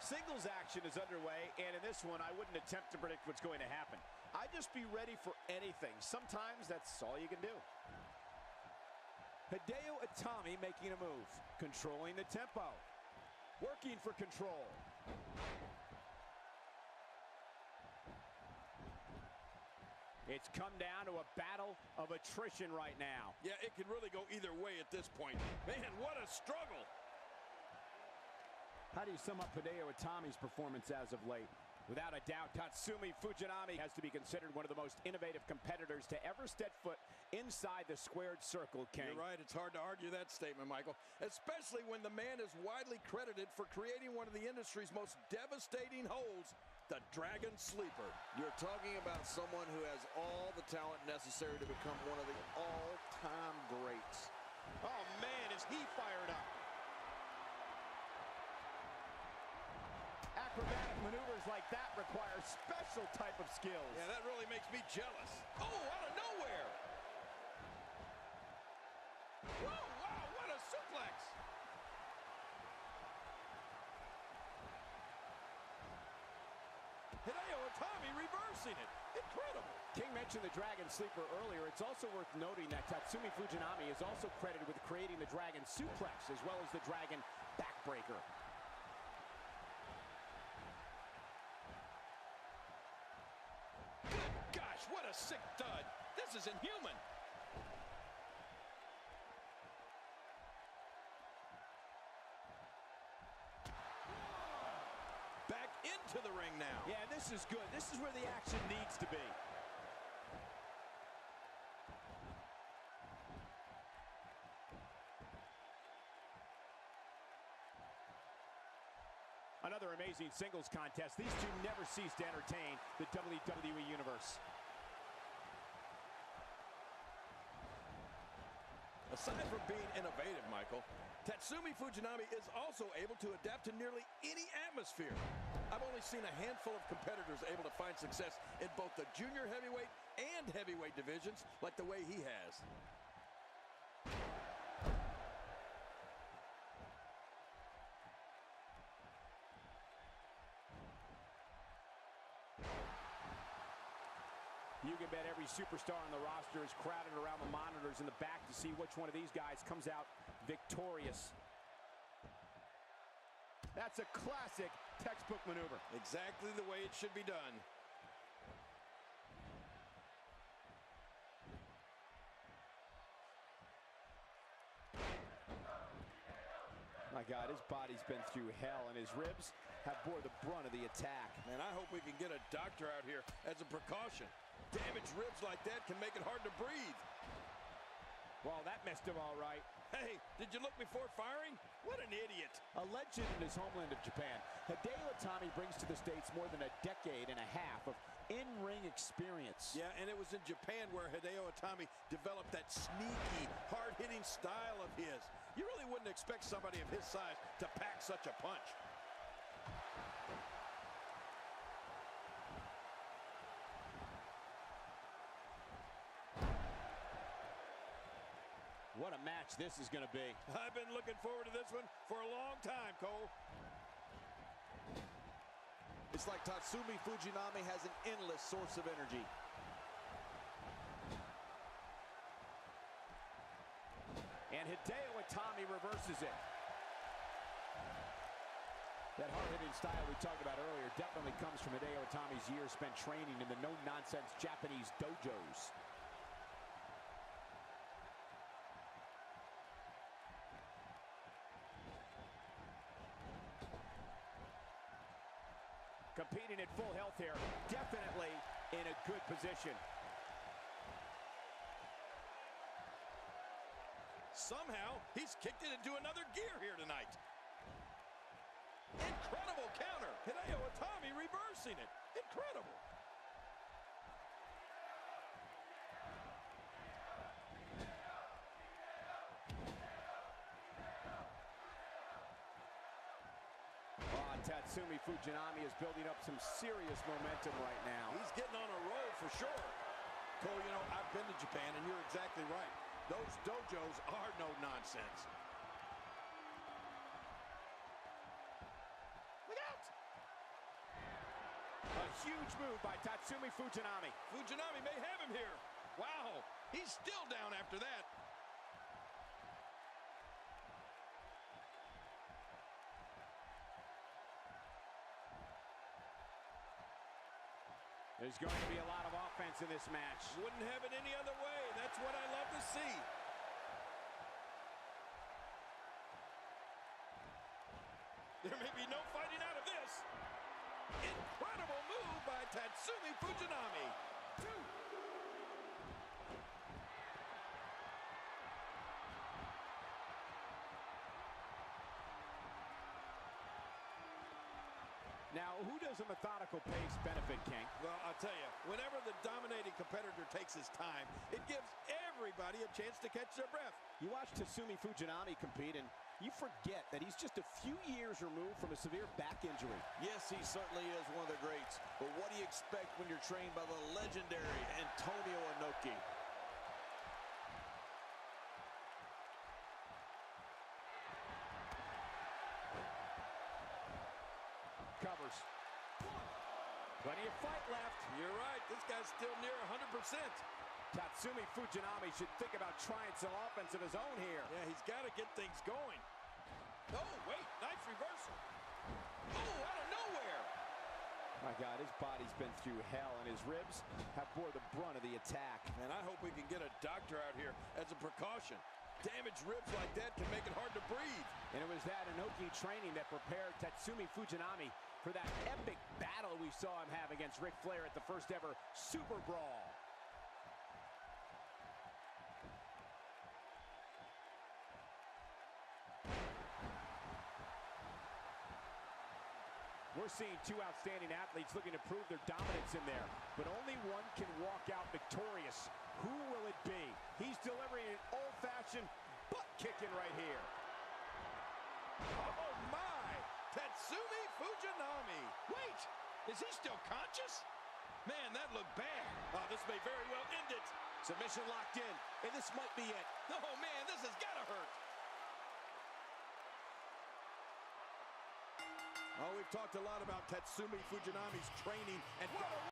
singles action is underway, and in this one, I wouldn't attempt to predict what's going to happen. I'd just be ready for anything. Sometimes that's all you can do. Hideo Itami making a move, controlling the tempo, working for control. It's come down to a battle of attrition right now. Yeah, it could really go either way at this point. Man, what a struggle. How do you sum up Hideo Itami's performance as of late? Without a doubt, Tatsumi Fujinami has to be considered one of the most innovative competitors to ever step foot inside the squared circle, King. You're right, it's hard to argue that statement, Michael, especially when the man is widely credited for creating one of the industry's most devastating holds, the Dragon Sleeper. You're talking about someone who has all the talent necessary to become one of the all-time greats. Oh, man, is he fired up. Acrobatic maneuvers like that require special type of skills. Yeah, that really makes me jealous. Oh, out of nowhere! Whoa, wow, what a suplex! Hideo Itami reversing it. Incredible. King mentioned the Dragon Sleeper earlier. It's also worth noting that Tatsumi Fujinami is also credited with creating the Dragon Suplex as well as the Dragon Backbreaker. What a sick dud. This is inhuman. Back into the ring now. Yeah, this is good. This is where the action needs to be. Another amazing singles contest. These two never cease to entertain the WWE Universe. Aside from being innovative, Michael, Tatsumi Fujinami is also able to adapt to nearly any atmosphere. I've only seen a handful of competitors able to find success in both the junior heavyweight and heavyweight divisions like the way he has. You can bet every superstar on the roster is crowded around the monitors in the back to see which one of these guys comes out victorious. That's a classic textbook maneuver. Exactly the way it should be done. My God, his body's been through hell, and his ribs have bore the brunt of the attack. Man, I hope we can get a doctor out here as a precaution. Damaged ribs like that can make it hard to breathe. Well, that messed him all right. Hey, did you look before firing? What an idiot. A legend in his homeland of Japan, Hideo Itami brings to the States more than a decade and a half of in-ring experience. Yeah, and it was in Japan where Hideo Itami developed that sneaky, hard-hitting style of his. You really wouldn't expect somebody of his size to pack such a punch. What a match this is going to be. I've been looking forward to this one for a long time, Cole. It's like Tatsumi Fujinami has an endless source of energy. And Hideo Itami reverses it. That hard-hitting style we talked about earlier definitely comes from Hideo Itami's years spent training in the no-nonsense Japanese dojos. Competing at full health here, definitely in a good position. Somehow, he's kicked it into another gear here tonight. Incredible counter. Hideo Itami reversing it. Incredible. Tatsumi Fujinami is building up some serious momentum right now. He's getting on a roll for sure. Cole, you know, I've been to Japan, and you're exactly right. Those dojos are no nonsense. Look out! huge move by Tatsumi Fujinami. Fujinami may have him here. Wow, he's still down after that. There's going to be a lot of offense in this match. Wouldn't have it any other way. That's what I love to see. There may be no fighting out of this. Incredible move by Tatsumi Fujinami. Now, who does a methodical pace benefit, King? Well, I'll tell you, whenever the dominating competitor takes his time, it gives everybody a chance to catch their breath. You watch Tatsumi Fujinami compete, and you forget that he's just a few years removed from a severe back injury. Yes, he certainly is one of the greats. But what do you expect when you're trained by the legendary Antonio Inoki? Covers. Plenty of fight left. You're right. This guy's still near 100%. Tatsumi Fujinami should think about trying some offense of his own here. Yeah, he's got to get things going. Oh, wait. Nice reversal. Oh, out of nowhere. My God, his body's been through hell, and his ribs have bore the brunt of the attack. And I hope we can get a doctor out here as a precaution. Damaged ribs like that can make it hard to breathe. And it was that Inoki training that prepared Tatsumi Fujinami for that epic battle we saw him have against Ric Flair at the first ever Super Brawl. We're seeing two outstanding athletes looking to prove their dominance in there, but only one can walk out victorious. Who will it be? He's delivering an old-fashioned butt kicking right here. Oh, my! Tatsumi Fujinami! Wait! Is he still conscious? Man, that looked bad. Oh, this may very well end it. Submission locked in, and this might be it. Oh, man, this has got to hurt. Oh, we've talked a lot about Tatsumi Fujinami's training and...